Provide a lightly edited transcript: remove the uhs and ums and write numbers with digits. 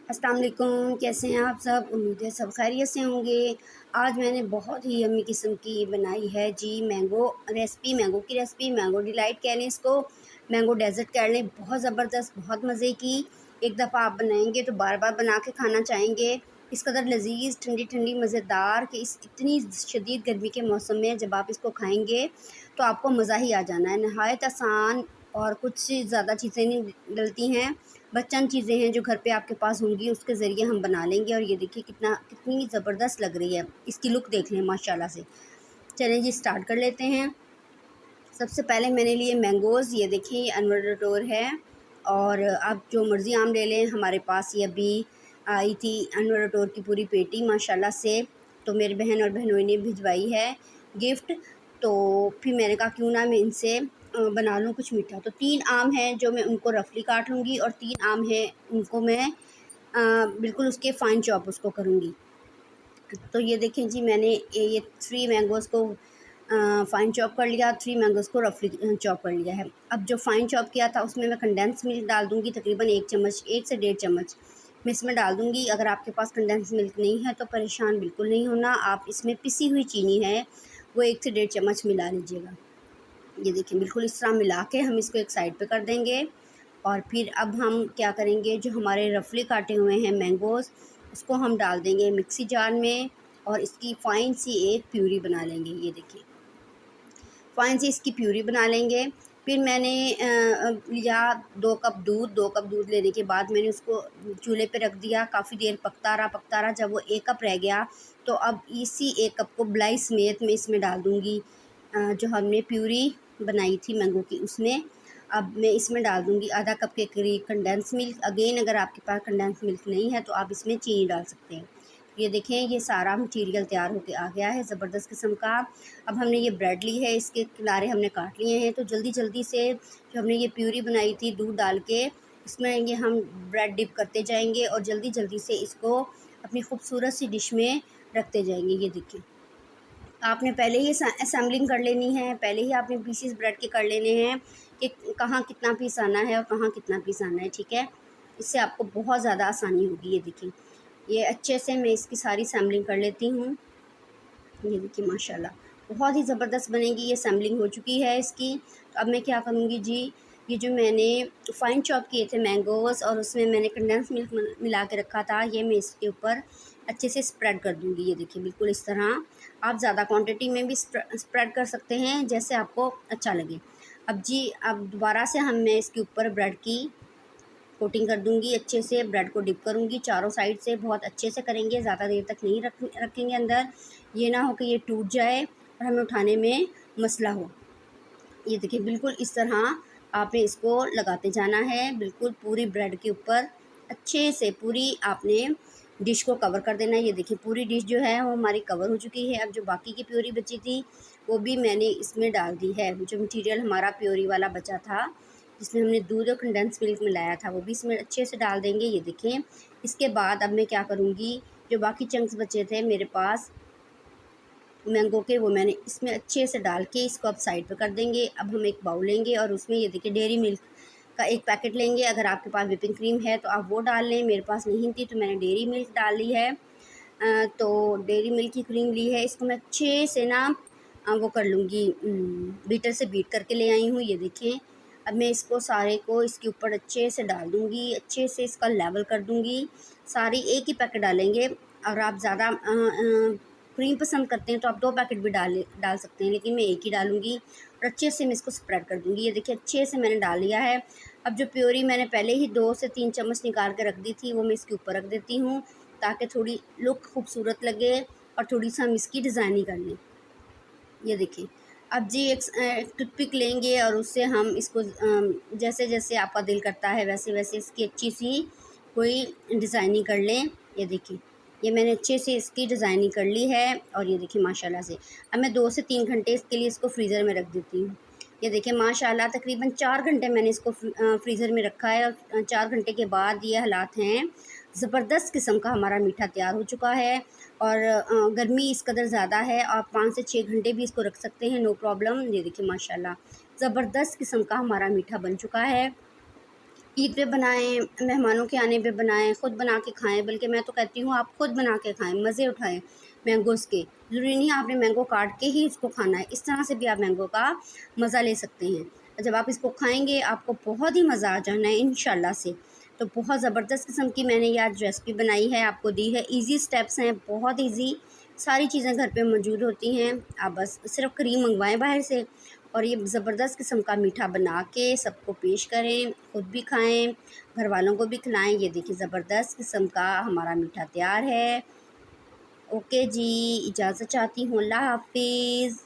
अस्सलाम वालेकुम, कैसे हैं आप सब? उम्मीद है सब खैरियत से होंगे। आज मैंने बहुत ही यम्मी किस्म की बनाई है G mango recipe, mango delight कह लें इसको, मैंगो डेज़र्ट कह लें। बहुत ज़बरदस्त, बहुत मज़े की। एक दफ़ा आप बनाएंगे तो बार बार बना के खाना चाहेंगे। इस कदर लजीज़, ठंडी ठंडी, मज़ेदार कि इस इतनी शदीद गर्मी के मौसम में जब आप इसको खाएंगे तो आपको मज़ा ही आ जाना है। नहायत आसान और कुछ ज़्यादा चीज़ें नहीं डलती हैं, बस चंद चीज़ें हैं जो घर पे आपके पास होंगी, उसके ज़रिए हम बना लेंगे। और ये देखिए कितनी ज़बरदस्त लग रही है, इसकी लुक देख लें माशाल्लाह से। चलें जी, स्टार्ट कर लेते हैं। सबसे पहले मैंने लिए मैंगोज़, ये देखिए ये अनवर टोर है और आप जो मर्ज़ी आम ले लें। हमारे पास ये अभी आई थी अनवर टोर की पूरी पेटी माशाल्लाह से, तो मेरी बहन और बहनोई ने भिजवाई है गिफ्ट। तो फिर मैंने कहा क्यों ना मैं इनसे बना लूँ कुछ मीठा। तो 3 आम हैं जो मैं उनको रफली काट लूँगी और 3 आम हैं उनको मैं बिल्कुल उसके फ़ाइन चॉप उसको करूँगी। तो ये देखें जी, मैंने ये 3 मैंगोज़ को फ़ाइन चॉप कर लिया, 3 मैंगोज़ को रफली चॉप कर लिया है। अब जो फ़ाइन चॉप किया था उसमें मैं कंडेंस मिल्क डाल दूँगी, तकरीबन 1 चम्मच, 1 से डेढ़ चम्मच मैं इसमें डाल दूँगी। अगर आपके पास कंडेंस मिल्क नहीं है तो परेशान बिल्कुल नहीं होना, आप इसमें पिसी हुई चीनी है वो 1 से डेढ़ चम्मच मिला लीजिएगा। ये देखिए बिल्कुल इस तरह मिला के हम इसको एक साइड पे कर देंगे। और फिर अब हम क्या करेंगे, जो हमारे रफली काटे हुए हैं मैंगोज़ उसको हम डाल देंगे मिक्सी जार में और इसकी फ़ाइन सी एक प्यूरी बना लेंगे। ये देखिए फ़ाइन सी इसकी प्यूरी बना लेंगे। फिर मैंने लिया 2 कप दूध लेने के बाद मैंने उसको चूल्हे पे रख दिया। काफ़ी देर पकता रहा। जब वो 1 कप रह गया तो अब इसी 1 कप को बलाई समेत मैं इसमें डाल दूँगी, जो हमने प्यूरी बनाई थी मैंगो की उसमें। अब मैं इसमें डाल दूँगी आधा कप के करीब कंडेंस मिल्क। अगेन अगर आपके पास कंडेंस मिल्क नहीं है तो आप इसमें चीनी डाल सकते हैं। ये देखें ये सारा मटीरियल तैयार होके आ गया है ज़बरदस्त किस्म का। अब हमने ये ब्रेड ली है, इसके किनारे हमने काट लिए हैं। तो जल्दी जल्दी से जो हमने ये प्यूरी बनाई थी दूध डाल के, इसमें ये हम ब्रेड डिप करते जाएंगे और जल्दी जल्दी से इसको अपनी खूबसूरत सी डिश में रखते जाएंगे। ये देखिए आपने पहले ही असेंबलिंग कर लेनी है, पहले ही आपने पीसीस ब्रेड के कर लेने हैं कि कहाँ कितना पीस आना है और कहाँ कितना पीस आना है, ठीक है। इससे आपको बहुत ज़्यादा आसानी होगी। ये देखिए ये अच्छे से मैं इसकी सारी असेंबलिंग कर लेती हूँ। ये देखिए माशाल्लाह बहुत ही ज़बरदस्त बनेगी। ये असेंबलिंग हो चुकी है इसकी। तो अब मैं क्या करूँगी जी, ये जो मैंने फ़ाइन चॉप किए थे मैंगोज़ और उसमें मैंने कंडेंस मिल्क मिला के रखा था, ये मैं इसके ऊपर अच्छे से स्प्रेड कर दूँगी। ये देखिए बिल्कुल इस तरह। आप ज़्यादा क्वांटिटी में भी स्प्रेड कर सकते हैं जैसे आपको अच्छा लगे। अब जी अब दोबारा से मैं इसके ऊपर ब्रेड की कोटिंग कर दूँगी अच्छे से। ब्रेड को डिप करूँगी चारों साइड से, बहुत अच्छे से करेंगे, ज़्यादा देर तक नहीं रखेंगे अंदर। ये ना हो कि ये टूट जाए और हमें उठाने में मसला हो। ये देखिए बिल्कुल इस तरह आपने इसको लगाते जाना है, बिल्कुल पूरी ब्रेड के ऊपर अच्छे से पूरी आपने डिश को कवर कर देना है। ये देखिए पूरी डिश जो है वो हमारी कवर हो चुकी है। अब जो बाकी की प्योरी बची थी वो भी मैंने इसमें डाल दी है। जो मटीरियल हमारा प्योरी वाला बचा था जिसमें हमने दूध और कंडेंस मिल्क मिलाया था वो भी इसमें अच्छे से डाल देंगे। ये देखें इसके बाद अब मैं क्या करूँगी, जो बाकी चंक्स बचे थे मेरे पास मैंगो के वो मैंने इसमें अच्छे से डाल के इसको अब साइड पे कर देंगे। अब हम एक बाउल लेंगे और उसमें ये देखिए डेयरी मिल्क का एक पैकेट लेंगे। अगर आपके पास व्हिपिंग क्रीम है तो आप वो डाल लें, मेरे पास नहीं थी तो मैंने डेयरी मिल्क डाल ली है। तो डेयरी मिल्क की क्रीम ली है, इसको मैं अच्छे से ना वो कर लूँगी, बीटर से बीट करके ले आई हूँ। ये देखें अब मैं इसको सारे को इसके ऊपर अच्छे से डाल दूँगी, अच्छे से इसका लेवल कर दूँगी। सारी एक ही पैकेट डालेंगे। और आप ज़्यादा क्रीम पसंद करते हैं तो आप 2 पैकेट भी डाल सकते हैं, लेकिन मैं एक ही डालूँगी और अच्छे से मैं इसको स्प्रेड कर दूँगी। ये देखिए अच्छे से मैंने डाल लिया है। अब जो प्योरी मैंने पहले ही 2 से 3 चम्मच निकाल के रख दी थी वो मैं इसके ऊपर रख देती हूँ, ताकि थोड़ी लुक खूबसूरत लगे और थोड़ी-सी हम इसकी डिज़ाइनिंग कर लें। ये देखिए अब जी एक टूथपिक लेंगे और उससे हम इसको जैसे जैसे आपका दिल करता है वैसे वैसे इसकी अच्छी सी कोई डिज़ाइनिंग कर लें। ये देखिए ये मैंने अच्छे से इसकी डिज़ाइनिंग कर ली है और ये देखिए माशाल्लाह से अब मैं 2 से 3 घंटे इसके लिए इसको फ्रीज़र में रख देती हूँ। ये देखिए माशाल्लाह तकरीबन 4 घंटे मैंने इसको फ्रीज़र में रखा है और 4 घंटे के बाद ये हालात हैं, ज़बरदस्त किस्म का हमारा मीठा तैयार हो चुका है। और गर्मी इस कदर ज़्यादा है, आप 5 से 6 घंटे भी इसको रख सकते हैं, नो प्रॉब्लम। ये देखिए माशाल्लाह ज़बरदस्त किस्म का हमारा मीठा बन चुका है। ईद पे बनाएँ, मेहमानों के आने पे बनाएँ, ख़ुद बना के खाएँ, बल्कि मैं तो कहती हूँ आप ख़ुद बना के खाएँ, मज़े उठाएँ मैंगोज़ के। ज़रूरी नहीं है आपने मैंगो काट के ही इसको खाना है, इस तरह से भी आप मैंगो का मज़ा ले सकते हैं। जब आप इसको खाएँगे आपको बहुत ही मज़ा आ जाना है इंशाल्लाह से। तो बहुत ज़बरदस्त किस्म की मैंने ये आज रेसिपी बनाई है, आपको दी है। ईज़ी स्टेप्स हैं, बहुत ईज़ी, सारी चीज़ें घर पे मौजूद होती हैं। आप बस सिर्फ़ क्रीम मँगवाएँ बाहर से और ये ज़बरदस्त किस्म का मीठा बना के सबको पेश करें, ख़ुद भी खाएँ, घरवालों को भी खिलाएँ। ये देखिए ज़बरदस्त किस्म का हमारा मीठा तैयार है। ओके जी, इजाज़त चाहती हूँ, अल्लाह हाफ़िज़।